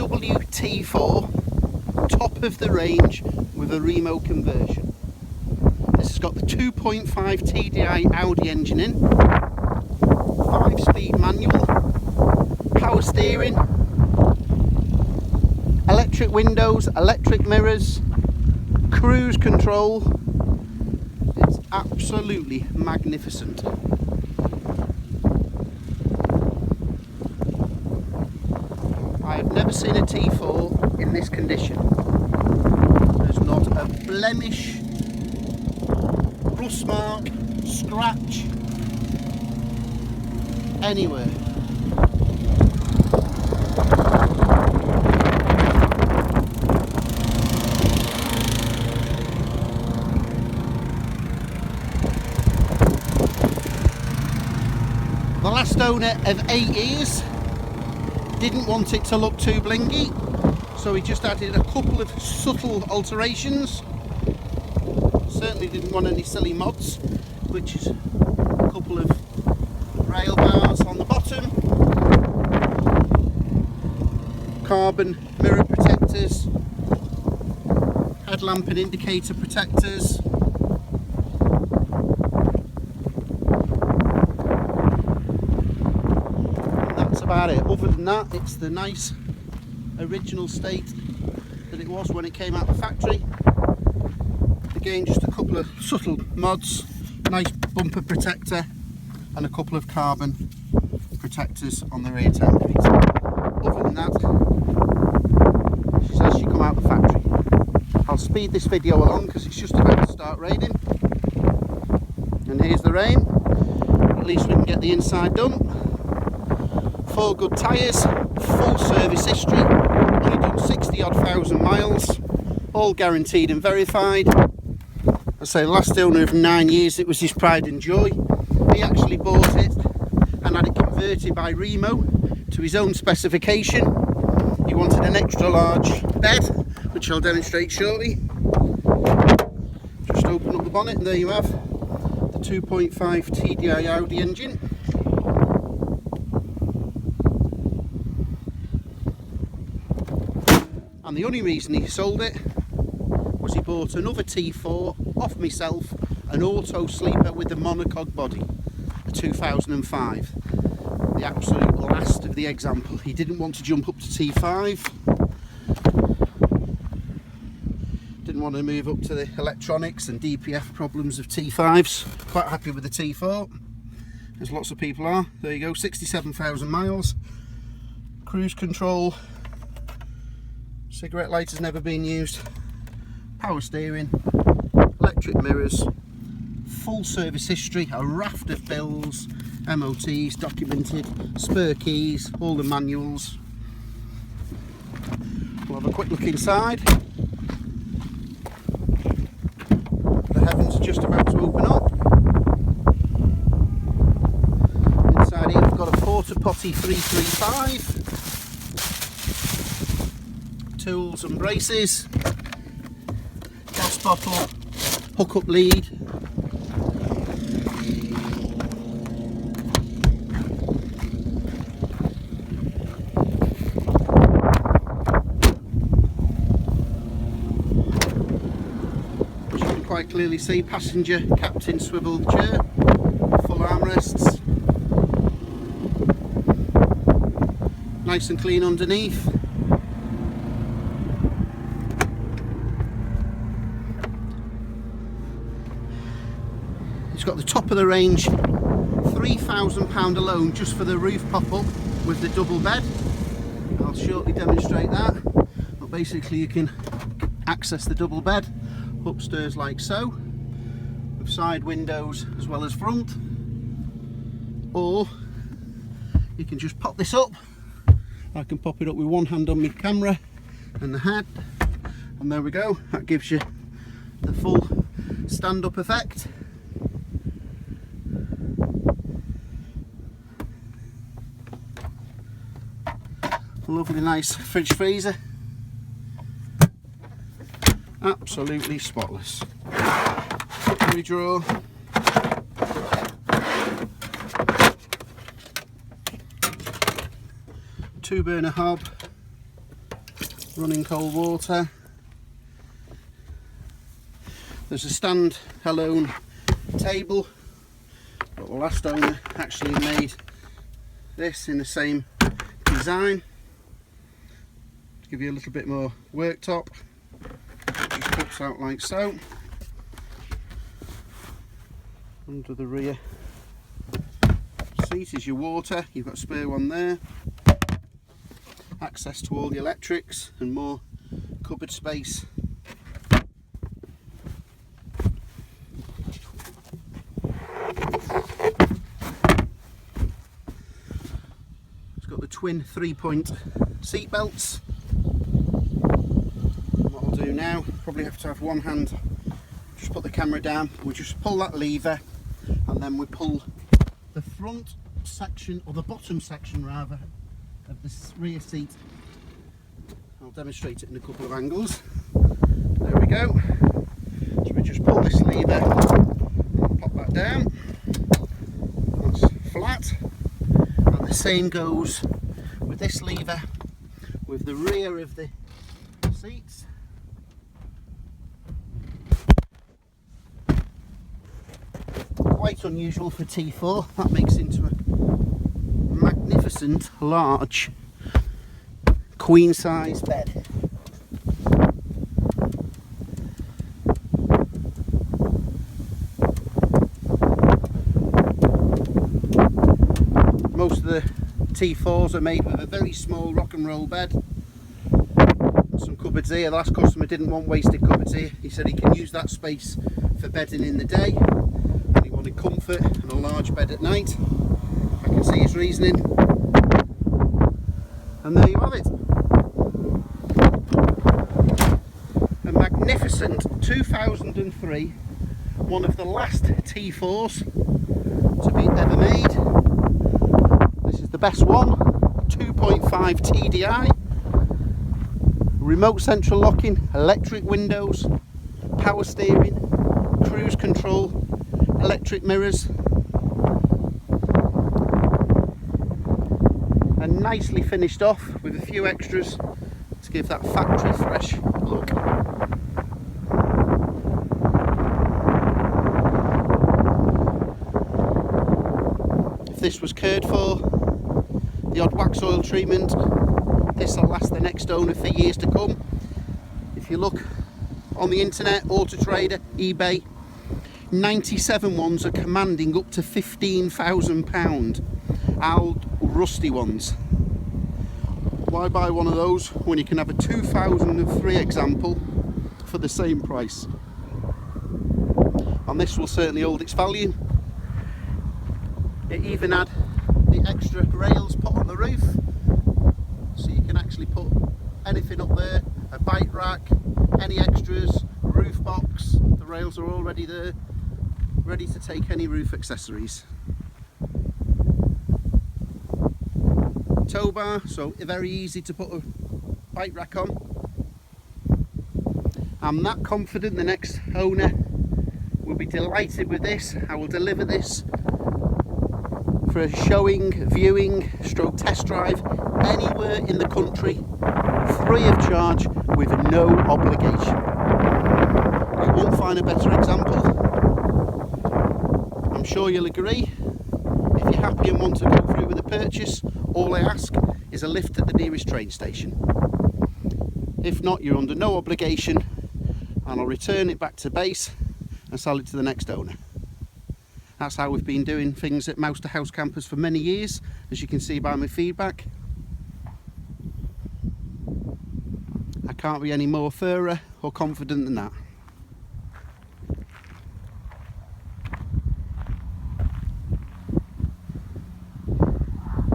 BMW T4, top of the range with a Reimo conversion. This has got the 2.5 TDI Audi engine in, 5-speed manual, power steering, electric windows, electric mirrors, cruise control. It's absolutely magnificent. I have never seen a T4 in this condition. There's not a blemish, rust mark, scratch anywhere. The last owner of 8 years didn't want it to look too blingy, so he just added a couple of subtle alterations. Certainly didn't want any silly mods, which is a couple of rail bars on the bottom, carbon mirror protectors, headlamp and indicator protectors. About it. Other than that, it's the nice original state that it was when it came out of the factory. Again, just a couple of subtle mods, nice bumper protector and a couple of carbon protectors on the rear tailgate. Other than that, she says she come out of the factory. I'll speed this video along because it's just about to start raining, and here's the rain. At least we can get the inside done. 4 good tyres, full service history, only done 60-odd thousand miles, all guaranteed and verified. I say last owner of 9 years, it was his pride and joy. He actually bought it and had it converted by Reimo to his own specification. He wanted an extra large bed, which I'll demonstrate shortly. Just open up the bonnet and there you have the 2.5 TDI Audi engine. And the only reason he sold it was he bought another T4 off myself, an auto sleeper with the monocog body, a 2005. The absolute last of the example. He didn't want to jump up to T5. Didn't want to move up to the electronics and DPF problems of T5s. Quite happy with the T4, as lots of people are. There you go, 67,000 miles. Cruise control. Cigarette lighter's never been used. Power steering, electric mirrors, full service history, a raft of bills, MOTs documented, spare keys, all the manuals. We'll have a quick look inside. The heavens are just about to open up. Inside here we've got a porta potty 335. Tools and braces, gas bottle, hook up lead, as you can quite clearly see, passenger captain swivel chair, full armrests, nice and clean underneath. It's got the top of the range, £3,000 alone just for the roof pop-up with the double bed. I'll shortly demonstrate that. But basically you can access the double bed upstairs like so, with side windows as well as front. Or you can just pop this up. I can pop it up with one hand on my camera and the head. And there we go. That gives you the full stand-up effect. Lovely nice fridge freezer, absolutely spotless. Cookery drawer, two burner hob, running cold water. There's a stand-alone table, but the last owner actually made this in the same design to give you a little bit more worktop. Just cuts out like so. Under the rear seat is your water. You've got a spare one there. Access to all the electrics and more cupboard space. It's got the twin 3-point seat belts. What I'll do now, probably have to have one hand, just put the camera down, we just pull that lever and then we pull the front section, or the bottom section rather, of this rear seat. I'll demonstrate it in a couple of angles. There we go. So we just pull this lever, pop that down, that's flat, and the same goes with this lever with the rear of the seats. Quite unusual for T4, that makes into a magnificent large queen size bed. Most of the T4s are made with a very small rock and roll bed. Some cupboards here. The last customer didn't want wasted cupboards here. He said he can use that space for bedding in the day and he wanted comfort and a large bed at night. I can see his reasoning, and there you have it. A magnificent 2003, one of the last T4s to be ever made. This is the best one, 2.5 TDI, remote central locking, electric windows, power steering, cruise control, electric mirrors, and nicely finished off with a few extras to give that factory fresh look. If this was cared for, the odd wax oil treatment, this will last the next owner for years to come. If you look on the internet, Auto Trader, eBay, 97 ones are commanding up to £15,000. Old rusty ones. Why buy one of those when you can have a 2003 example for the same price? And this will certainly hold its value. It even had the extra rails put on the roof, so you can actually put anything up there, a bike rack, any extras, roof box. The rails are already there, ready to take any roof accessories. Tow bar, so very easy to put a bike rack on. I'm that confident the next owner will be delighted with this. I will deliver this for a showing, viewing, stroke test drive anywhere in the country, free of charge, with no obligation. You won't find a better example. I'm sure you'll agree. If you're happy and want to go through with the purchase, all I ask is a lift at the nearest train station. If not, you're under no obligation, and I'll return it back to base and sell it to the next owner. That's how we've been doing things at Mouse to House Campers for many years, as you can see by my feedback. I can't be any more thorough or confident than that.